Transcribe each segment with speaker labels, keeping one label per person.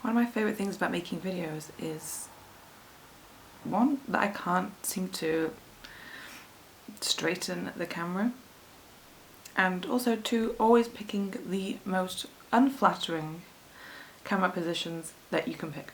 Speaker 1: One of my favourite things about making videos is, one, that I can't seem to straighten the camera, and also two, always picking the most unflattering camera positions that you can pick.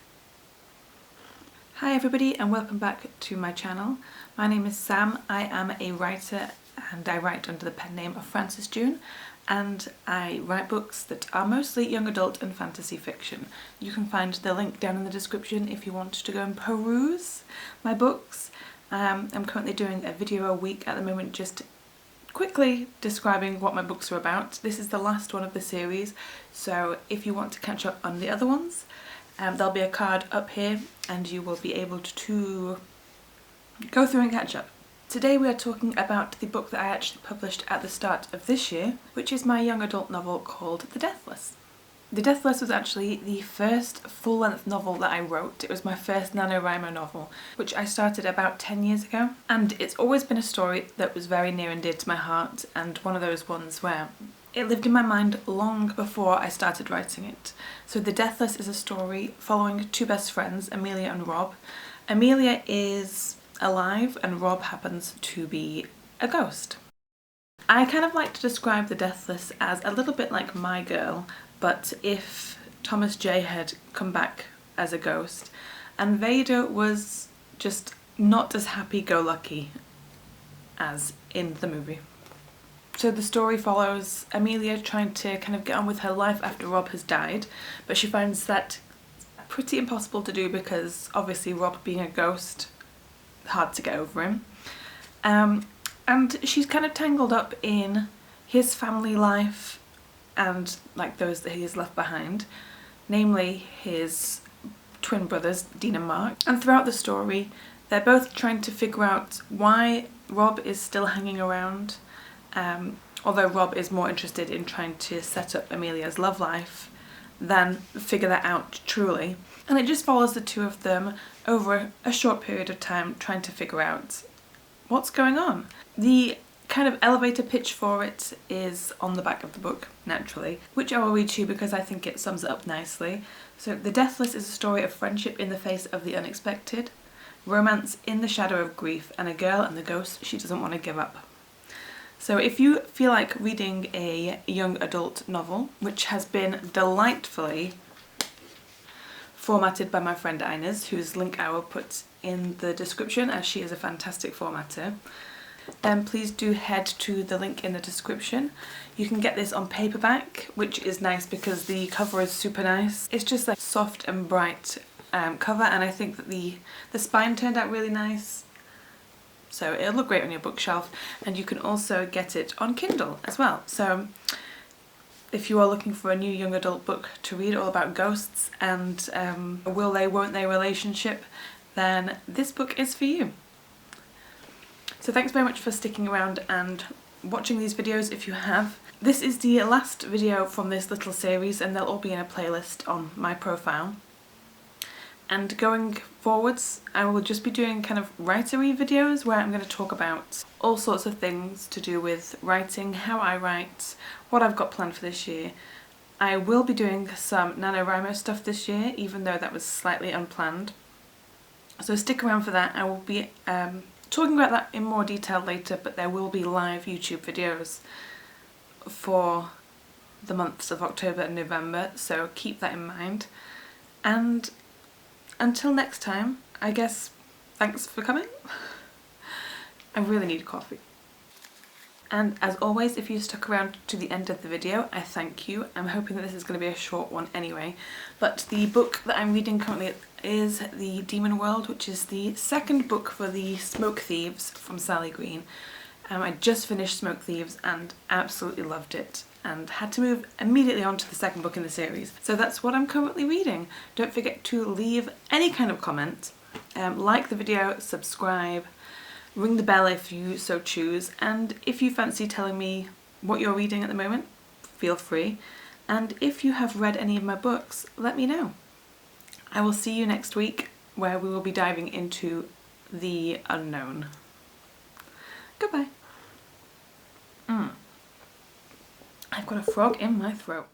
Speaker 1: Hi everybody and welcome back to my channel. My name is Sam. I am a writer and I write under the pen name of Frances June, and I write books that are mostly young adult and fantasy fiction. You can find the link down in the description if you want to go and peruse my books. I'm currently doing a video a week at the moment, just quickly describing what my books are about. This is the last one of the series, so if you want to catch up on the other ones, there'll be a card up here and you will be able to go through and catch up. Today we are talking about the book that I actually published at the start of this year, which is my young adult novel called The Deathless. The Deathless was actually the first full-length novel that I wrote. It was my first NaNoWriMo novel, which I started about 10 years ago. And it's always been a story that was very near and dear to my heart, and one of those ones where it lived in my mind long before I started writing it. So The Deathless is a story following two best friends, Amelia and Rob. Amelia is alive and Rob happens to be a ghost. I kind of like to describe The Deathless as a little bit like My Girl, but if Thomas J had come back as a ghost and Vader was just not as happy-go-lucky as in the movie. So the story follows Amelia trying to kind of get on with her life after Rob has died, but she finds that pretty impossible to do because obviously Rob being a ghost, hard to get over him. And she's kind of tangled up in his family life and like those that he has left behind, namely his twin brothers, Dean and Mark. And throughout the story, they're both trying to figure out why Rob is still hanging around, although Rob is more interested in trying to set up Amelia's love life than figure that out truly. And it just follows the two of them over a short period of time trying to figure out what's going on. The kind of elevator pitch for it is on the back of the book, naturally, which I will read to you because I think it sums it up nicely. So The Deathless is a story of friendship in the face of the unexpected, romance in the shadow of grief, and a girl and the ghost she doesn't want to give up. So if you feel like reading a young adult novel, which has been delightfully formatted by my friend Ines, whose link I will put in the description as she is a fantastic formatter, then please do head to the link in the description. You can get this on paperback, which is nice because the cover is super nice. It's just a soft and bright cover, and I think that the spine turned out really nice. So it'll look great on your bookshelf, and you can also get it on Kindle as well. So if you are looking for a new young adult book to read all about ghosts and a will they won't they relationship, then this book is for you. So thanks very much for sticking around and watching these videos if you have. This is the last video from this little series and they'll all be in a playlist on my profile. And going forwards, I will just be doing kind of writery videos where I'm going to talk about all sorts of things to do with writing, how I write, what I've got planned for this year. I will be doing some NaNoWriMo stuff this year, even though that was slightly unplanned. So stick around for that. I will be talking about that in more detail later, but there will be live YouTube videos for the months of October and November, so keep that in mind. And until next time, I guess, thanks for coming. I really need coffee. And as always, if you stuck around to the end of the video, I thank you. I'm hoping that this is going to be a short one anyway. But the book that I'm reading currently is The Demon World, which is the second book for the Smoke Thieves from Sally Green. I just finished Smoke Thieves and absolutely loved it, and had to move immediately on to the second book in the series. So that's what I'm currently reading. Don't forget to leave any kind of comment, like the video, subscribe, ring the bell if you so choose, and if you fancy telling me what you're reading at the moment, feel free. And if you have read any of my books, let me know. I will see you next week where we will be diving into the unknown. Goodbye. I've got a frog in my throat.